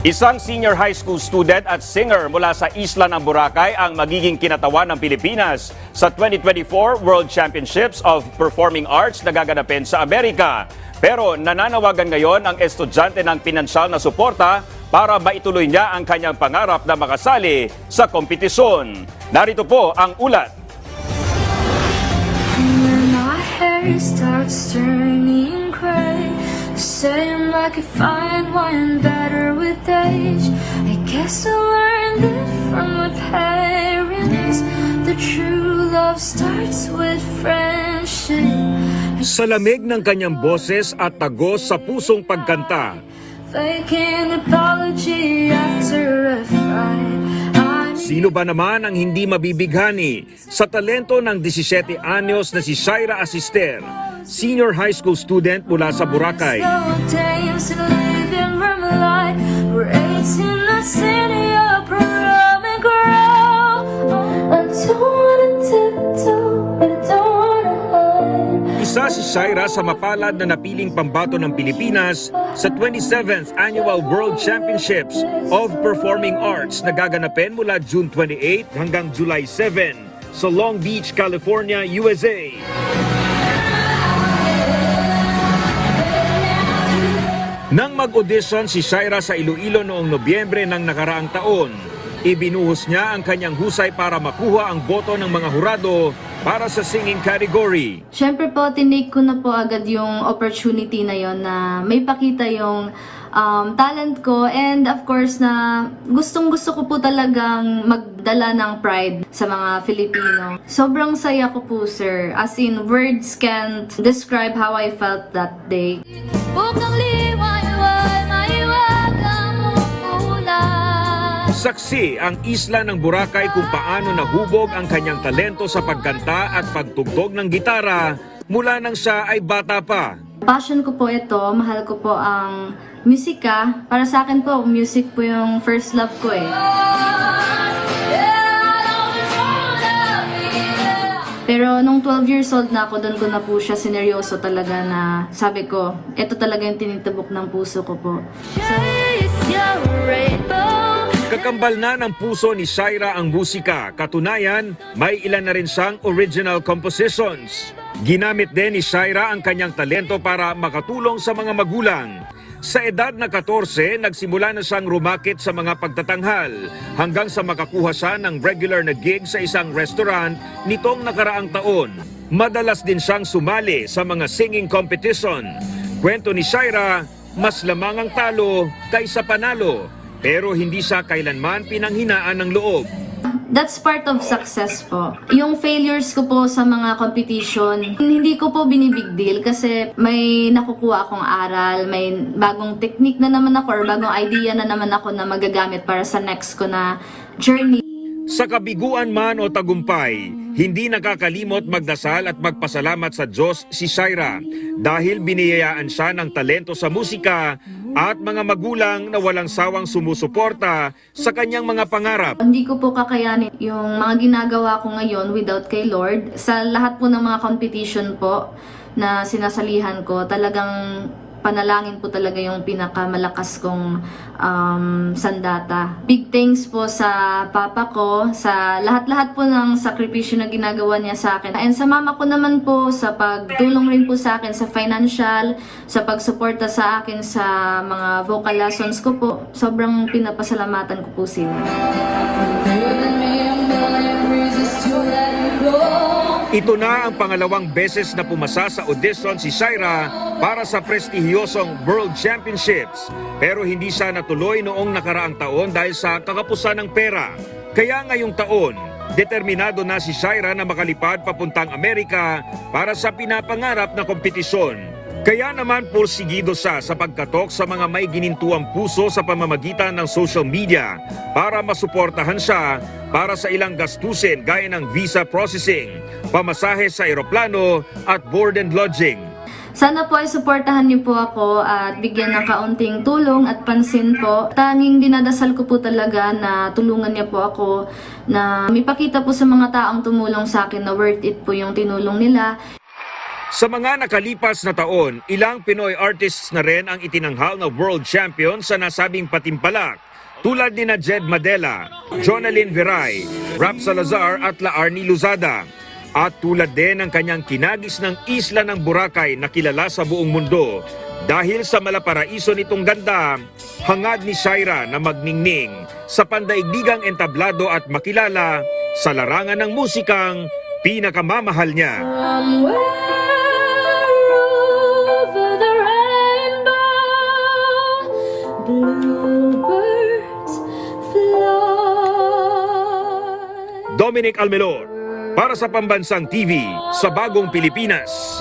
Isang senior high school student at singer mula sa isla ng Boracay ang magiging kinatawan ng Pilipinas sa 2024 World Championships of Performing Arts na gaganapin sa Amerika. Pero nananawagan ngayon ang estudyante ng pinansyal na suporta para maituloy niya ang kanyang pangarap na makasali sa kompetisyon. Narito po ang ulat. When my hair starts turning gray, saying I could find one better with age. I guess I learned it from my parents. The true love starts with friendship. Sa lamig ng kanyang boses at tagos sa pusong pagkanta, Faking apology after a fight. sino ba naman ang hindi mabibighani sa talento ng 17 anyos na si Shaira Asister, senior high school student mula sa Boracay. Isa si Shaira sa mapalad na napiling pambato ng Pilipinas sa 27th Annual World Championships of Performing Arts na gaganapin mula June 28 hanggang July 7 sa Long Beach, California, USA. Nang mag-audition si Shaira sa Iloilo noong Nobyembre ng nakaraang taon, ibinuhos niya ang kanyang husay para makuha ang boto ng mga hurado para sa singing category. Siyempre po, tinake ko na po agad yung opportunity na yon na may pakita yung talent ko, and of course na gustong-gusto ko po talagang magdala ng pride sa mga Filipino. Sobrang saya ko po, sir. As in, words can't describe how I felt that day. Saksi ang isla ng Boracay kung paano nahubog ang kanyang talento sa pagkanta at pagtugtog ng gitara mula nang siya ay bata pa. Passion ko po ito, mahal ko po ang musika. Para sa akin po, music po yung first love ko eh. Pero nung 12 years old na ako, doon ko na po siya sineryoso talaga na sabi ko, ito talaga yung tinitibok ng puso ko po. Kakambal na ng puso ni Shaira ang musika. Katunayan, may ilan na rin siyang original compositions. Ginamit din ni Shaira ang kanyang talento para makatulong sa mga magulang. Sa edad na 14, nagsimula na siyang rumakit sa mga pagtatanghal hanggang sa makakuha siya ng regular na gig sa isang restaurant nitong nakaraang taon. Madalas din siyang sumali sa mga singing competition. Kwento ni Shaira, mas lamang ang talo kaysa panalo. Pero hindi siya kailanman pinanghinaan ng loob. That's part of success po. Yung failures ko po sa mga competition, hindi ko po binibig deal kasi may nakukuha akong aral, may bagong technique na naman ako or bagong idea na naman ako na magagamit para sa next ko na journey. Sa kabiguan man o tagumpay, hindi nakakalimot magdasal at magpasalamat sa Diyos si Shaira dahil biniyayaan siya ng talento sa musika at mga magulang na walang sawang sumusuporta sa kanyang mga pangarap. Hindi ko po kakayanin yung mga ginagawa ko ngayon without kay Lord. Sa lahat po ng mga competition po na sinasalihan ko, talagang panalangin po talaga yung pinakamalakas kong sandata. Big thanks po sa papa ko, sa lahat-lahat po ng sakripisyo na ginagawa niya sa akin. And sa mama ko naman po, sa pagtulong rin po sa akin sa financial, sa pagsuporta sa akin sa mga vocal lessons ko po. Sobrang pinapasalamatan ko po sila. Ito na ang pangalawang beses na pumasa sa audition si Shaira para sa prestihiyosong World Championships. Pero hindi siya natuloy noong nakaraang taon dahil sa kakapusan ng pera. Kaya ngayong taon, determinado na si Shaira na makalipad papuntang Amerika para sa pinapangarap na kompetisyon. Kaya naman pursigido siya sa pagkatok sa mga may ginintuang puso sa pamamagitan ng social media para masuportahan siya para sa ilang gastusin gaya ng visa processing, pamasahe sa eroplano at board and lodging. Sana po ay suportahan niyo po ako at bigyan ng kaunting tulong at pansin po. Tanging dinadasal ko po talaga na tulungan niya po ako na mipakita po sa mga taong tumulong sa akin na worth it po yung tinulong nila. Sa mga nakalipas na taon, ilang Pinoy artists na rin ang itinanghal na world champion sa nasabing patimpalak, tulad ni Jed Madela, Jonalyn Viray, Rap Salazar at Laarni Luzada. At tulad din ng kanyang kinagis ng isla ng Boracay na kilala sa buong mundo. Dahil sa malaparaiso nitong ganda, hangad ni Shaira na magningning sa pandaigdigang entablado at makilala sa larangan ng musikang pinakamamahal niya. Over the rainbow, bluebirds fly. Dominic Almelor, para sa Pambansang TV sa Bagong Pilipinas.